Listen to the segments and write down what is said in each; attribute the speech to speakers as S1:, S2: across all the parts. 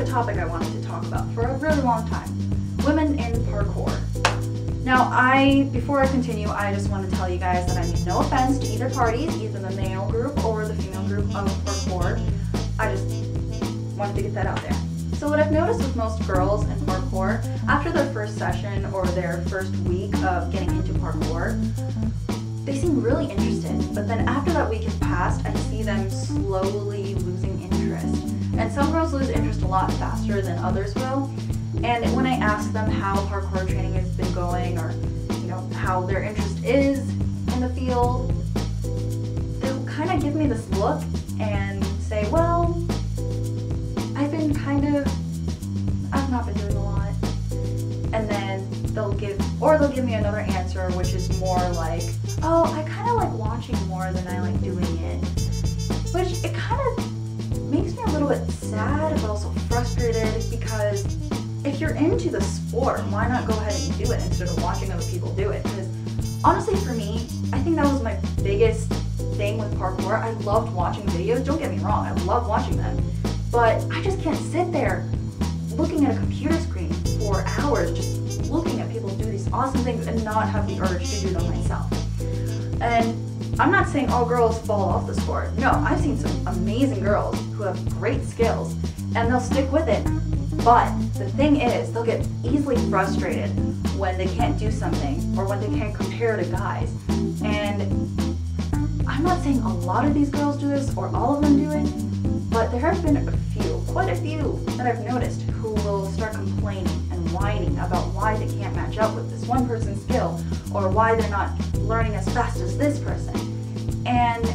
S1: topic I wanted to talk about for a really long time. Women in parkour. Now, before I continue, I just want to tell you guys that I mean no offense to either parties, either the male group or the female group of parkour. I just wanted to get that out there. So what I've noticed with most girls in parkour, after their first session or their first week of getting into parkour, they seem really interested, but then after that week has passed, I see them slowly losing interest. And some girls lose interest a lot faster than others will. And when I ask them how parkour training has been going, or how their interest is in the field, they'll kind of give me this look and say, well, I've not been doing a lot. And then they'll give me another answer, which is more like, oh, I kind of like watching more than I like doing it. Which it kind of makes me a little bit sad, but also frustrated, because if you're into the sport, why not go ahead and do it instead of watching other people do it? Because honestly, for me, I think that was my biggest thing with parkour. I loved watching videos, don't get me wrong, I love watching them, but I just can't sit there looking at a computer screen for hours just looking at people do these awesome things and not have the urge to do them myself. And I'm not saying all girls fall off the sport. No, I've seen some amazing girls who have great skills and they'll stick with it. But the thing is, they'll get easily frustrated when they can't do something or when they can't compare to guys. And I'm not saying a lot of these girls do this or all of them do it, but there have been quite a few that I've noticed who will start complaining and whining about why they can't match up with this one person's skill or why they're not learning as fast as this person. And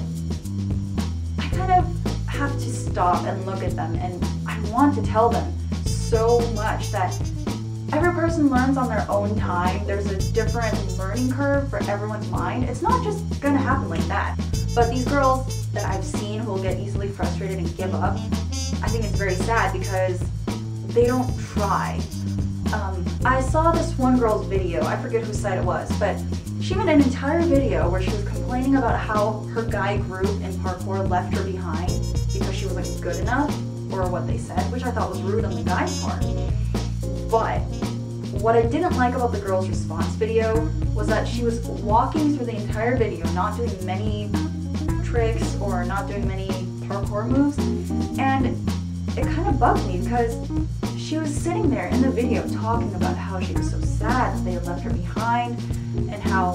S1: I kind of have to stop and look at them, and I want to tell them so much that every person learns on their own time. There's a different learning curve for everyone's mind. It's not just gonna happen like that. But these girls that I've seen who will get easily frustrated and give up, I think it's very sad because they don't try. I saw this one girl's video, I forget whose site it was, but she made an entire video where she was complaining about how her guy group in parkour left her behind because she wasn't good enough, or what they said, which I thought was rude on the guy's part. But what I didn't like about the girl's response video was that she was walking through the entire video, not doing many tricks or not doing many parkour moves, and it kind of bugged me because she was sitting there in the video talking about how she was so sad that they had left her behind and how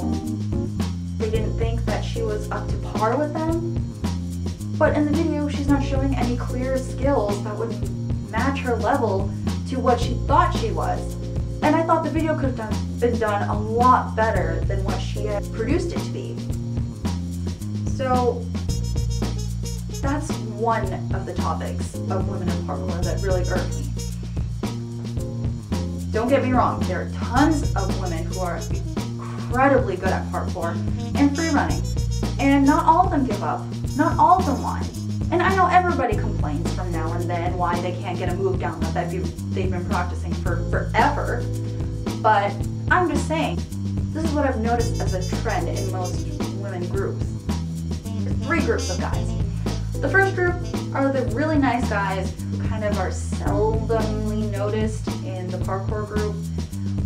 S1: they didn't think that she was up to par with them. But in the video, she's not showing any clear skills that would match her level to what she thought she was. And I thought the video could have been done a lot better than what she had produced it to be. So that's one of the topics of women in parkour that really irked me. Don't get me wrong, there are tons of women who are incredibly good at parkour and free running. And not all of them give up, not all of them whine. And I know everybody complains from now and then why they can't get a move down that they've been practicing for forever. But I'm just saying, this is what I've noticed as a trend in most women groups. There's 3 groups of guys. The first group are the really nice guys who kind of are seldomly noticed in the parkour group.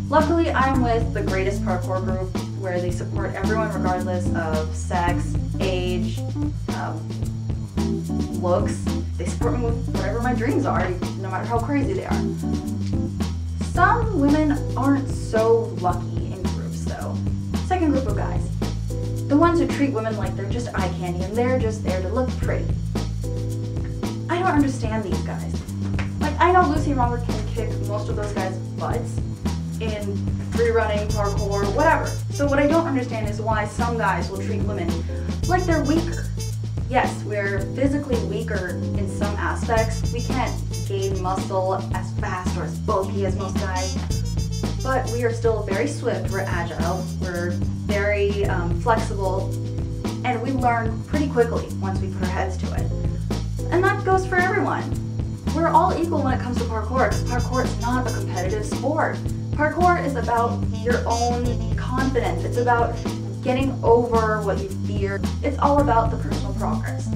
S1: Luckily, I'm with the greatest parkour group where they support everyone regardless of sex, age, looks. They support me with whatever my dreams are, no matter how crazy they are. Some women aren't so lucky in groups though. Second group of guys. The ones who treat women like they're just eye candy and they're just there to look pretty. I don't understand these guys. Like, I know Lucy Robert can kick most of those guys' butts in free running, parkour, whatever. So what I don't understand is why some guys will treat women like they're weaker. Yes, we're physically weaker in some aspects. We can't gain muscle as fast or as bulky as most guys, but we are still very swift, we're agile, we're very flexible, and we learn pretty quickly once we put our heads to it. And that goes for everyone. We're all equal when it comes to parkour, because parkour is not a competitive sport. Parkour is about your own confidence. It's about getting over what you fear. It's all about the personal progress.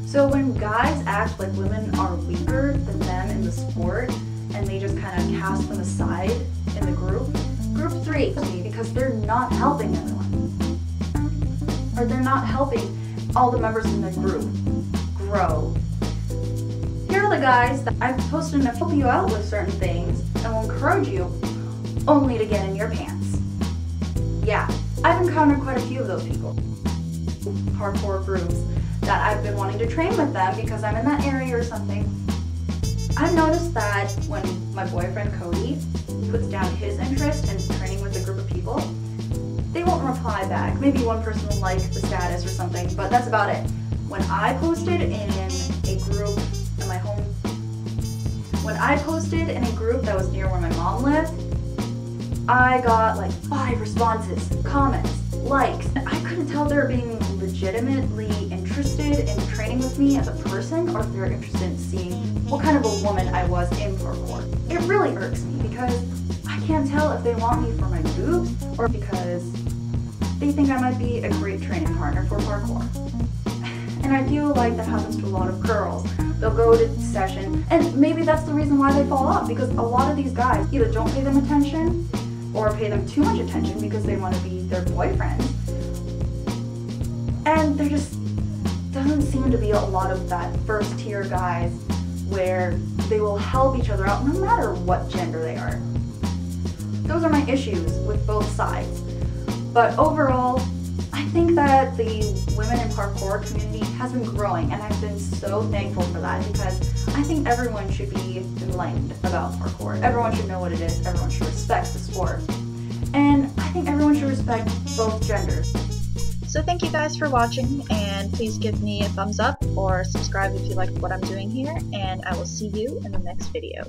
S1: So when guys act like women are weaker than them in the sport, and they just kind of cast them aside in the group 3 me because they're not helping everyone. Or they're not helping all the members in the group grow. Here are the guys that I've posted to help you out with certain things and will encourage you only to get in your pants. Yeah, I've encountered quite a few of those people. Parkour groups that I've been wanting to train with them because I'm in that area or something. I've noticed that when my boyfriend Cody puts down his interest in training with a group of people, they won't reply back. Maybe one person will like the status or something, but that's about it. When I posted in a group in my home, when I posted in a group that was near where my mom lived, I got like 5 responses, comments, likes. I couldn't tell if they were being legitimately interested in training with me as a person or if they're interested in seeing what kind of a woman I was in parkour. It really irks me because I can't tell if they want me for my boobs or because they think I might be a great training partner for parkour. And I feel like that happens to a lot of girls. They'll go to session, and maybe that's the reason why they fall off, because a lot of these guys either don't pay them attention or pay them too much attention because they want to be their boyfriend. And there just doesn't seem to be a lot of that first tier guys where they will help each other out no matter what gender they are. Those are my issues with both sides. But overall, I think that the women in parkour community has been growing, and I've been so thankful for that because I think everyone should be enlightened about parkour. Everyone should know what it is. Everyone should respect the sport. And I think everyone should respect both genders.
S2: So thank you guys for watching, and please give me a thumbs up or subscribe if you like what I'm doing here, and I will see you in the next video.